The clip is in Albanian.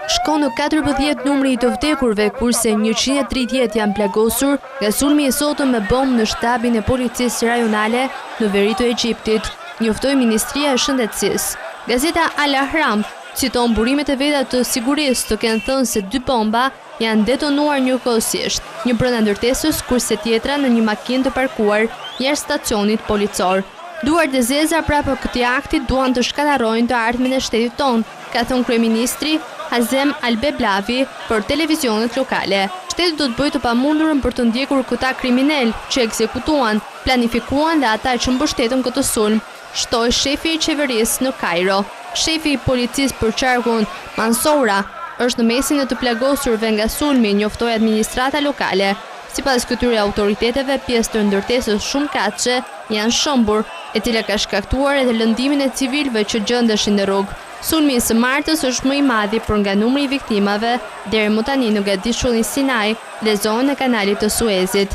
Shkon në 14 numri I të vdekurve, kurse 130 janë plagosur nga sulmi I sotëm me bombë në shtabin e policisë rajonale në veri të Egjiptit, njoftoi Ministria e Shëndetësisë. Gazeta Al Ahram citon burimet e veta të sigurisë të kenë thënë se 2 bomba janë detonuar njëkohësisht, një brenda ndërtesës kurse tjetra në një makinë të parkuar jashtë stacionit policor. Duart e zeza prapo këtij akti duan të shkatërrojnë të ardhmen e shtetit tonë, ka thënë kryeministri Hazem Al-Beblavi për televizionet lokale. Shteti do të bëjë të pamundurën për të ndjekur këta kriminal që ekzekutuan, planifikuan dhe ata që mbështetën këtë sulm, shtoi shefi I qeverisë në Kairo. Shefi I policisë për qarkun Mansoura është në mesin e të plagosurve nga sulmi, njoftoi administrata lokale. Sipas këtyre autoriteteve, pjesë të ndërtesës shumë katëshe janë shëmbur, e cila ka shkaktuar edhe lëndimin e civilëve që gjendeshin në rrugë. Sulmi I së martës është më I madhi për nga numri I viktimave deri më tani në Gadishullin Sinai dhe zonën e kanalit të Suezit.